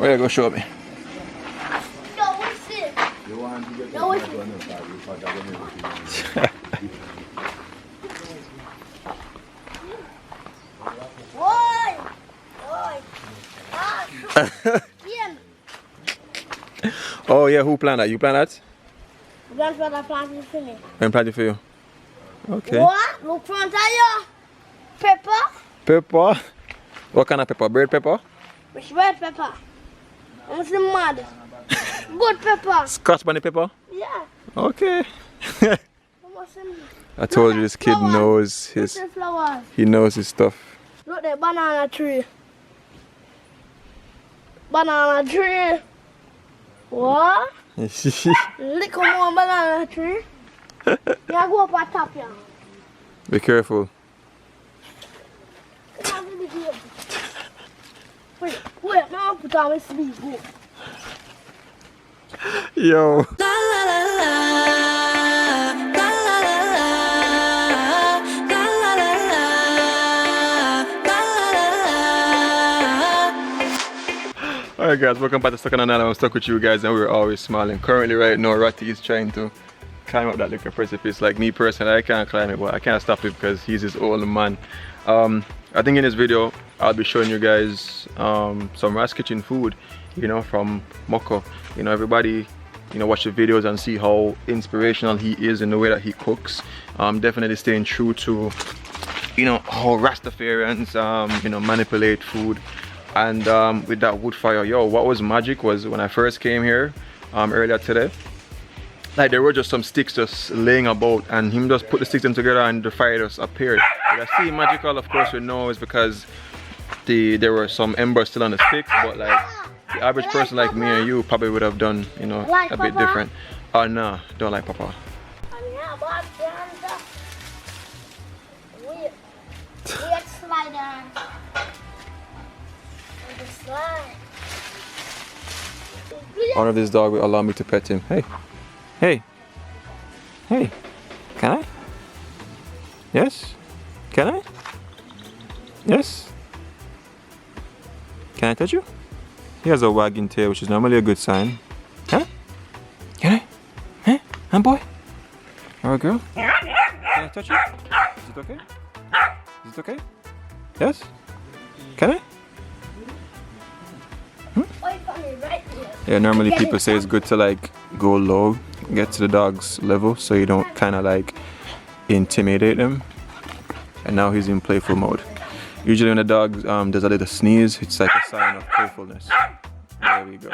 Where you go show me? Yo, what's this? Yo, what's this? Oi! Oi! Ah, bien. Oh yeah, who planned that? You planned that? Grandfather planted for me. I planted it for you. Okay. What? Look front of you. Pepper? Pepper? What kind of pepper? Bird pepper? Which red pepper? I'm some mad. Good pepper. Scotch bonnet pepper? Yeah. Okay. Almost some- I told you this kid Flowers. knows his Look at flowers. he knows his stuff. Look at the banana tree. Banana tree. What? Little more banana tree. Yeah, go up on top, yeah. Be careful. Come on, let me do it. Wait, now put on my sleeve. Go. Yo. Alright guys, welcome back to Stuck on an Island. I'm stuck with you guys and we're always smiling. Currently right now, Ratty is trying to climb up that little precipice. Like me personally, I can't climb it, but I can't stop it because he's his old man. I think in this video, I'll be showing you guys some Ras Kitchen food, you know, from Mokko. You know, everybody, you know, watch the videos and see how inspirational he is in the way that he cooks. Definitely staying true to, you know, how Rastafarians, you know, manipulate food. And with that wood fire, yo, what was magic was when I first came here earlier today, like there were just some sticks just laying about and him just put the sticks in together and the fire just appeared. But I see magical, of course we know is because there were some embers still on the sticks, but like the average person like me and you probably would have done, you know, a bit different. Oh no, don't like Papa. Weird slider. One of this dog will allow me to pet him. Hey, hey, hey, can I? Yes? Can I? Yes? Can I touch you? He has a wagging tail, which is normally a good sign. Huh? Can I? Huh? Huh, boy? Or a girl? Can I touch you? Is it okay? Is it okay? Yes? Can I? Yeah, normally people say it's good to like go low, get to the dog's level so you don't kind of like intimidate them. And now he's in playful mode. Usually when the dog does a little sneeze, it's like a sign of playfulness. There we go.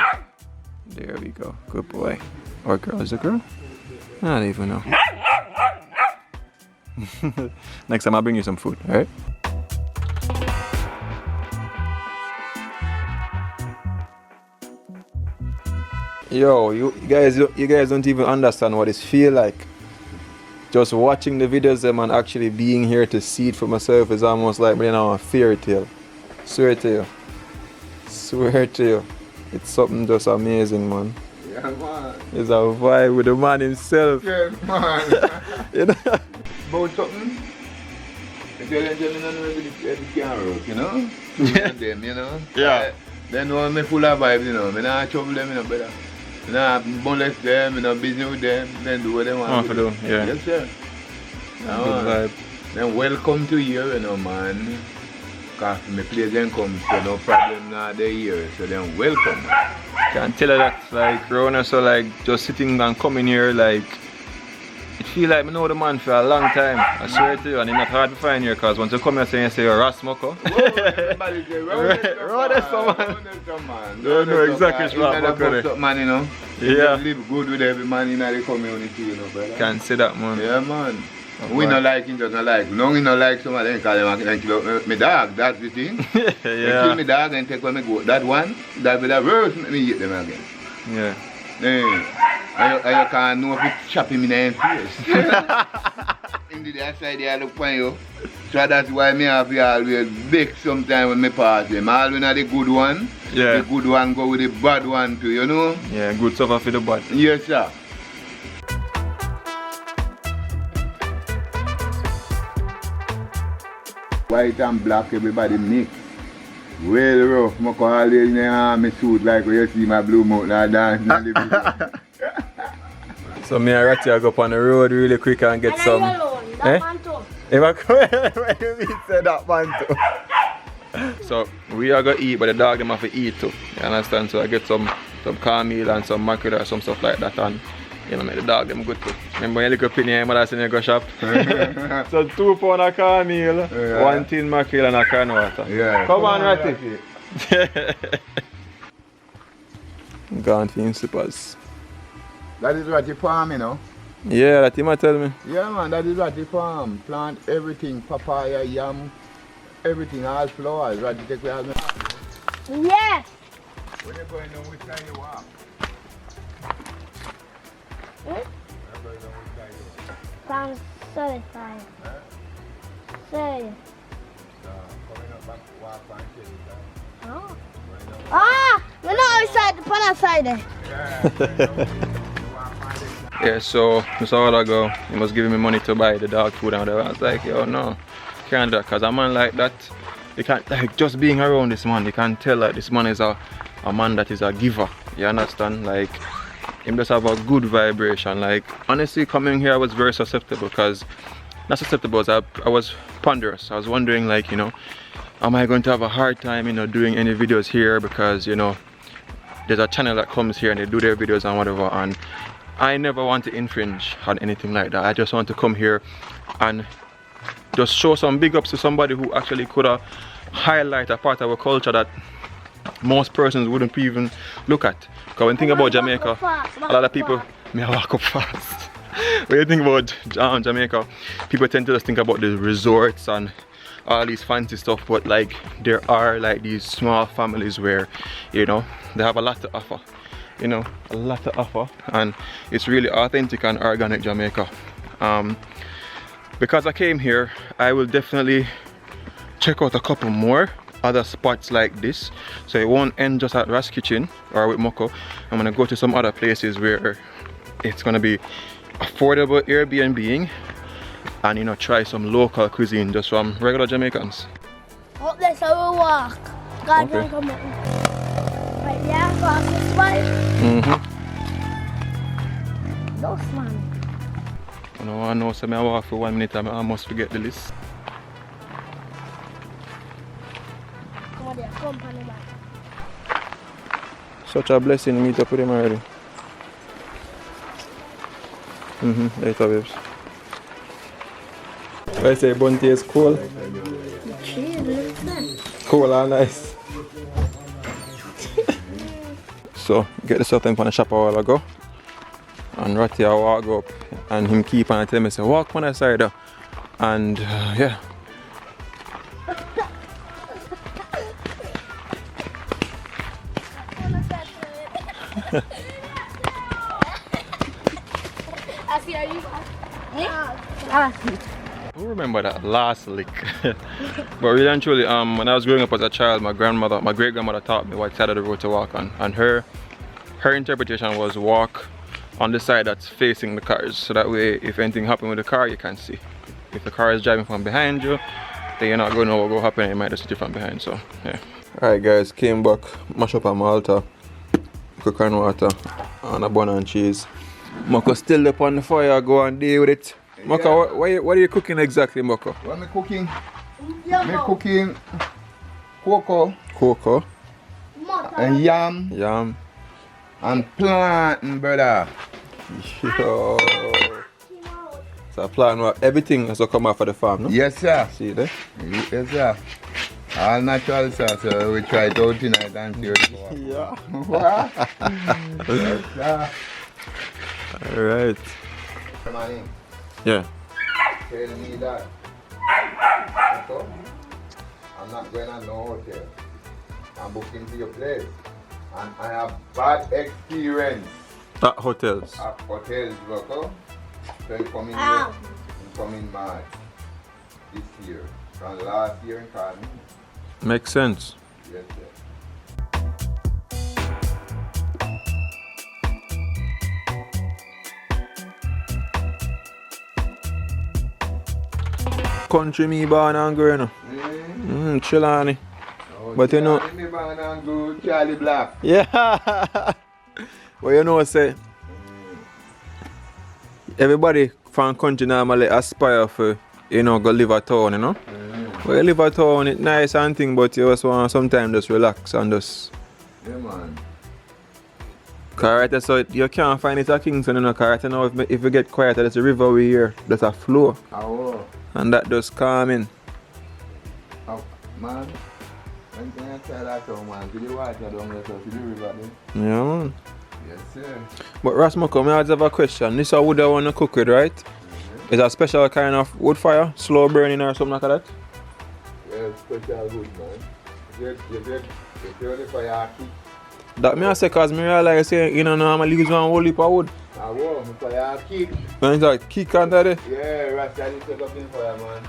There we go. Good boy. Or girl. Is it a girl? I don't even know. Next time I'll bring you some food, alright? Yo, you guys don't even understand what it feel like. Just watching the videos them and actually being here to see it for myself is almost like, you know, a fairy tale. Swear to you. Swear to you. It's something just amazing, man. Yeah, man. It's a vibe with the man himself. Yeah, man. You know? About something? If you're enjoying the camera, you know? Yeah. Them, you know? Yeah. Then when me full of vibes, you know, me not trouble them, you know, brother. Me not molest them, me not business with them, then do what they want to do. Yeah. Yes, sir. Good vibe. Then welcome to here, you know, man. Cause my place then come, so no problem now they here, so then welcome. Can tell you that like Rona, so like just sitting and coming here, like it feel like I know the man for a long time. I swear to you, and it's not hard to find here because once you come here saying you say you're Ras Mokko. Everybody say man. Don't know exactly what Ras Mokko, man, you know. Yeah. Live good with every man in the community, you know, brother. Can't say that, man. Yeah, man. We not like him, just not like. No, we not like somebody and call him and kill up my dog, that's the thing. Yeah. They kill my dog and take away my goat. That one, that be the worst, make me eat them again. Yeah. And you can't know if you chop him in the face. In the other side there, I look for you. So that's why me have to always bake sometime when me pass them. All when the good one, yeah. The good one go with the bad one too, you know? Yeah, good stuff for the bad. Yes, sir. White and black, everybody mix. Well rough, Mokko always in the army suit like when you see my blue mountain and dance in the video. So me and Ratty I go up on the road really quick and get some. That man too. If I come you mean say that man too. So we are gonna eat, but the dog them have to eat too. You understand? So I get some cornmeal and some mackerel or some stuff like that, and you know make the dog them good too. Remember when you look up in your mother saying you go shop? So 2 pounds of cornmeal, 1 tin mackerel and a can water. Yeah. Come on, Ratty. Gone for slippers. That is what you farm, you know. Yeah, that him tell me. Yeah man, that is what you farm. Plant everything, papaya, yam, everything, all flowers. What you take with all me. Yes. When you going on which side you walk? From Soai. Soai. Coming up back, walk and chill. Oh. Ah! We're not outside, the pan outside there. Yeah, so that's all I go. He was giving me money to buy the dog food and whatever. I was like, yo, no, can't do that. Because a man like that, you can't, like, just being around this man, you can tell that this man is a man that is a giver. You understand? Like, him just have a good vibration. Like, honestly, coming here, I was very susceptible because, not susceptible, I was ponderous. I was wondering, like, you know, am I going to have a hard time, you know, doing any videos here because, you know, there's a channel that comes here and they do their videos and whatever, and I never want to infringe on anything like that. I just want to come here and just show some big ups to somebody who actually could highlight a part of our culture that most persons wouldn't even look at. Because when you think about Jamaica, a lot of people may walk up fast. When you think about Jamaica, people tend to just think about the resorts and all these fancy stuff, but like there are like these small families where, you know, they have a lot to offer. You know, a lot to offer, and it's really authentic and organic Jamaica. Because I came here, I will definitely check out a couple more other spots like this, so it won't end just at Ras Kitchen or with Mokko. I'm gonna go to some other places where it's gonna be affordable Airbnb and, you know, try some local cuisine just from regular Jamaicans. Up there, so we'll walk. God, Okay. come on. Right, yeah, cross this way. Those man. I don't know, so I walk for 1 minute and I almost forget the list. Come on there, come on the back. Such a blessing to meet up with him already. Later, babes. I say Bunty is cool. Cheese, listen. Cool and nice. So, get the something from the shop a while ago. And Ratty I walk up and him keep on tell me, say, walk on the side there. And yeah. I see, are you? I remember that last lick. But really and truly, when I was growing up as a child, my great grandmother taught me what side of the road to walk on, and her interpretation was walk on the side that's facing the cars, so that way if anything happens with the car you can see. If the car is driving from behind you, then you're not going to know what will happen, it might just hit you from behind. So yeah. Alright guys, came back, mash up a malta, cook and water, and a bun and cheese. Mokko still up on the fire, go and deal with it. Mokko, what are you cooking exactly, Mokko? What am I cooking? I'm cooking cocoa and yam and plantain, brother. Yo. So I plan what everything has to come out for the farm, no? Yes sir. See there? Yes sir. All natural sir, so we try it out tonight and see what Yeah. What? Yes sir. Alright. Come on in. Yeah. Tell me that. So, I'm not going to no hotel. I'm booking to your place. And I have bad experience At hotels. at hotels, Rocco. So you come in here, Ow. you come in March this year. From last year in Carmen. Makes sense. Yes, sir. Country me born and growing up. Chillani. Oh, But you know. Charlie Black. Yeah. Well, you know, say everybody from country normally aspire for, you know, go live a town, you know. Well, you live a town, it's nice and thing, but you also want sometimes just relax and just. Yeah, man. Cause right, so you can't find it at Kingston, you know. Cause right now, if you get quiet, there's a river we hear, there's a flow, and that just calming. Oh, man. When can I tell that man? Did you watch that down there to the river then? Yeah, man. Yes, sir. But Ras Mokko, I have a question. This is wood I want to cook with, right? Is a special kind of wood fire, slow burning or something like that? Yeah, special wood, man. If you're the fire kick. That me I say cause me realize say you know normally use one whole heap of wood. I will, my fire kick. When it's like kick under there. Yeah, Ratty, I need to take up in fire, man.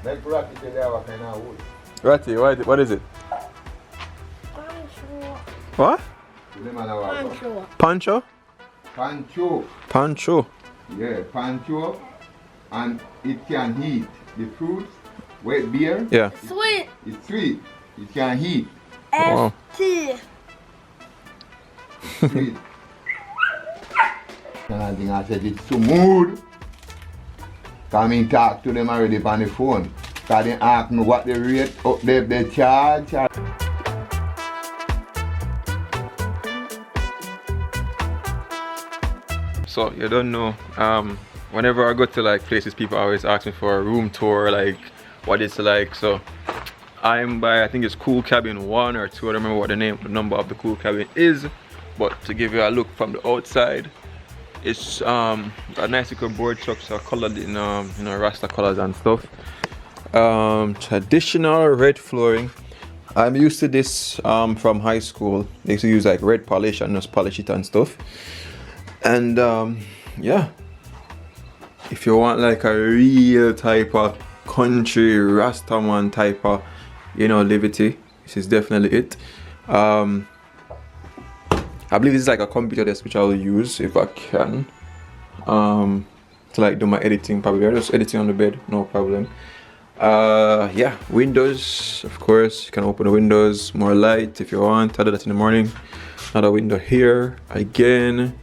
Like Ratty tell you what kind of wood. Ratty, what is it? What? Pancho? Pancho. Yeah, pancho. And it can heat the fruits. Wet beer. Yeah. Sweet. It's sweet. It can heat. Wow. ST. Sweet. And I think I said it's smooth. Come in talk to them already on the phone. Cause they ask me what the rate up there they charge. So you don't know, whenever I go to like places, people always ask me for a room tour, like what it's like. So I'm by, I think it's Cool Cabin 1 or 2, I don't remember what the number of the Cool Cabin is, but to give you a look from the outside, it's a nice little board structure colored in you know, Rasta colors and stuff. Traditional red flooring. I'm used to this from high school. They used to use like red polish and just polish it and stuff. And yeah, if you want like a real type of country Rastaman type of, you know, liberty, this is definitely it. I believe this is like a computer desk which I will use if I can to like do my editing. Probably I'm just editing on the bed, no problem. Yeah, windows, of course, you can open the windows, more light if you want. I do that in the morning. Another window here again.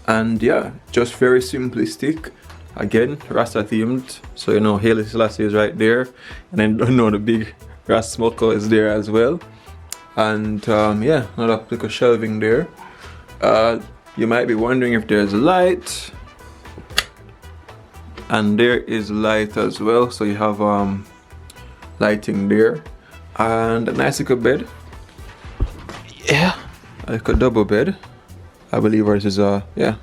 And yeah, just very simplistic. Again, Rasta themed. So you know, Haile Selassie is right there, and then you know the big Ras Mokko is there as well. And yeah, another little shelving there. You might be wondering if there's light, and there is light as well. So you have lighting there, and a nice little bed. Yeah, like a double bed. I believe ours is yeah,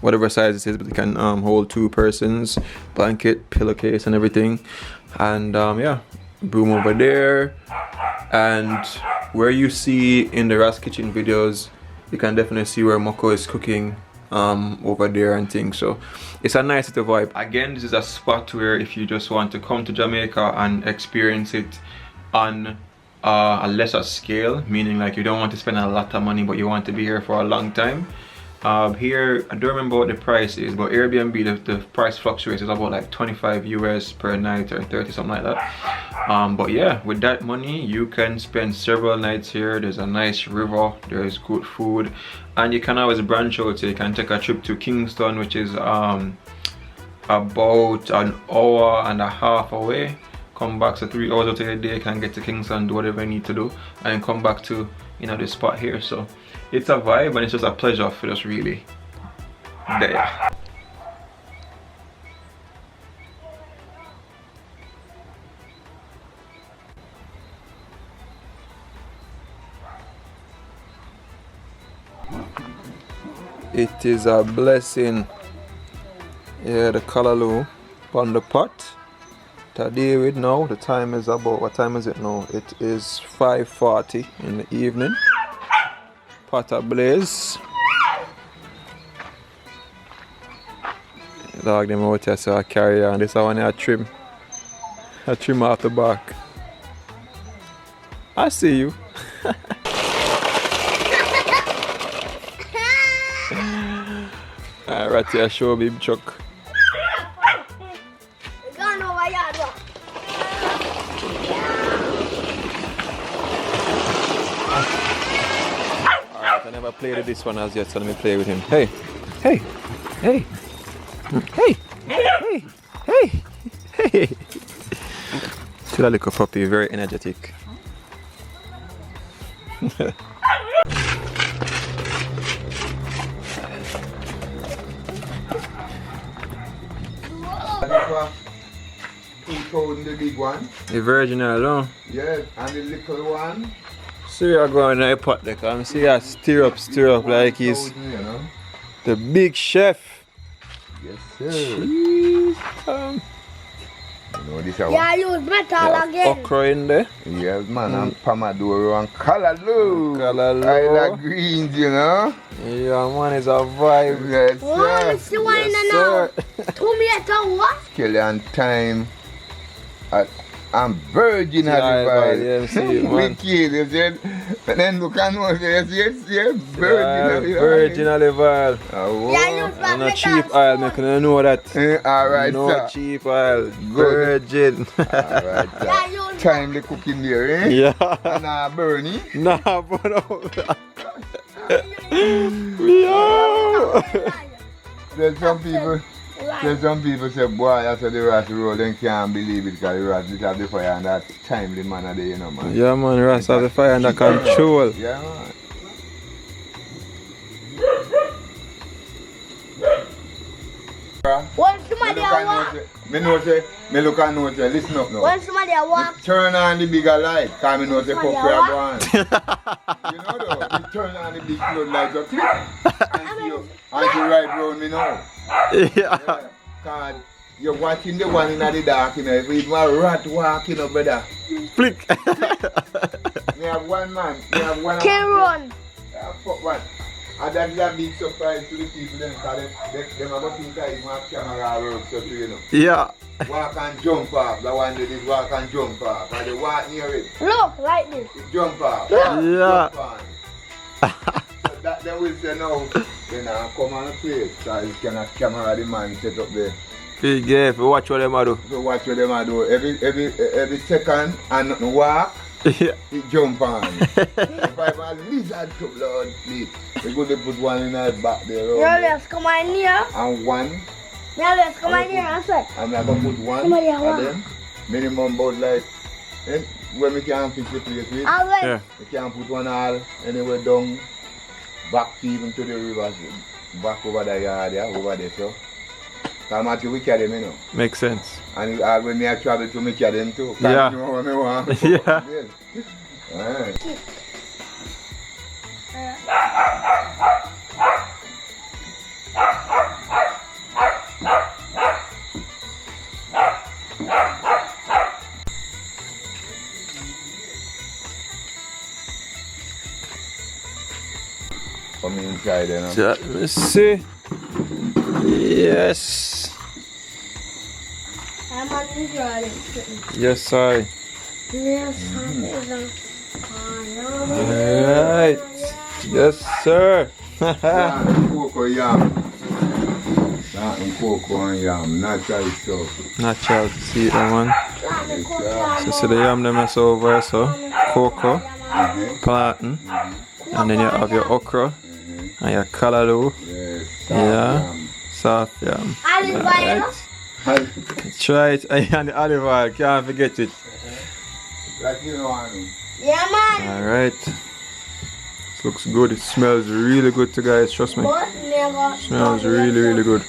whatever size it is, but it can hold 2 persons, blanket, pillowcase and everything. And yeah, broom over there. And where you see in the Ras Kitchen videos, you can definitely see where Mokko is cooking over there and things. So it's a nice little vibe. Again, this is a spot where if you just want to come to Jamaica and experience it on a lesser scale, meaning like you don't want to spend a lot of money but you want to be here for a long time. Here I don't remember what the price is, but Airbnb the price fluctuates. It's about like 25 US per night or 30, something like that. But yeah, with that money you can spend several nights here. There's a nice river, there's good food, and you can always branch out. So you can take a trip to Kingston, which is about an hour and a half away. Come back, so 3 hours out of the day, you can get to Kingston, do whatever you need to do, and come back to, you know, this spot here. So it's a vibe, and it's just a pleasure for just really there. It is a blessing. Yeah, the callaloo on the pot. Today with now, the time is about, what time is it now? It is 5:40 in the evening. Pot ablaze. Dog them out here, so I carry on. This one I trim. I trim off the back. I see you. Alright, right here, show big truck. played this one as yet, so let me play with him. Hey, hey, hey, hey, hey, hey, hey. Still a little puppy, very energetic. The big one. The virginal, no? Yes, and the little one. So you're going in the pot there, come see you stir up like he's the big chef. Yes, sir. Jeez, You know this one? Yeah, use metal again. Okra in there. Yes, man, and Pomodoro and Callaloo. Callaloo. I like greens, you know. Yeah, man, it's a vibe. Yes, Oh, it's sir. the one now. 2 minutes and what? Killian time. I'm virgin Yeah, at yeah, see it, man. Wicked, you said. And then look at what yes, virgin. Virgin olive oil. Oh, Yeah, use And no metal cheap oil, spoon. make you know that. Alright, No sir. cheap oil. Good. Virgin. Alright, Yeah, sir. use Time the cooking there, eh? Yeah. And Bernie. Nah, but no. Yo. There's some people say, boy, after the rat roll, they can't believe it because the rat lit up the fire and that timely manner there, you know, man. Yeah, man, Ras has the fire under control. Yeah, man. When somebody walk, Me look and know say, listen up now. when somebody walk, Turn on the bigger light, cause me know say Somebody puppy are what? gone. You know though, you turn on the big floodlight so click and see you, and you right round me now. Yeah. Yeah, cause you're watching the one in the dark, you know, if it's my rat walking up, brother. Flick. Me have one man, me have one can run. Yeah, fuck what? And that is a big surprise to the people them, cause them are going to think that you have camera works up, you know. Yeah. Walk and jump off, the one that is walk and jump off, and they walk near it, Look, like this. it jump off, Yeah. jump on. So that they will say no, then I come on the place, cause you cannot camera the man set up there. Big yeah, if you watch what them a do. So watch what them a do, every second and nothing walk, Yeah. it jump on. If I have a lizard to Lord sleep, they go to put one in the back there, Now let's come in here. and one, Now let's come in here and say, and I'm going to put one Somebody of walk. them, minimum about like, when we can fix the place with. and wait. Yeah. You can't put one all anywhere down, back even to the river, back over the yard, yeah, over there, so. Because I'm we carry them, you know. Makes sense. And when I travel to me carry them too. Yeah. You know what I want. Yeah. Alright. Come inside, you know. Let me see. Yes. I'm on the drawing. Yes, I. Yes, Alright. Yes, sir. Cocoa yam. Cocoa and yam, natural stuff. Natural, see it, man. So see the yam them is over, so cocoa, plantain, and then you have your okra and your callaloo. Yes, Yeah. Soft yam. Olive oil. Try it and the olive oil, can't forget it. Like you know, Yeah, man. Alright. Looks good, it smells really good to guys, trust me. But never. Smells really good.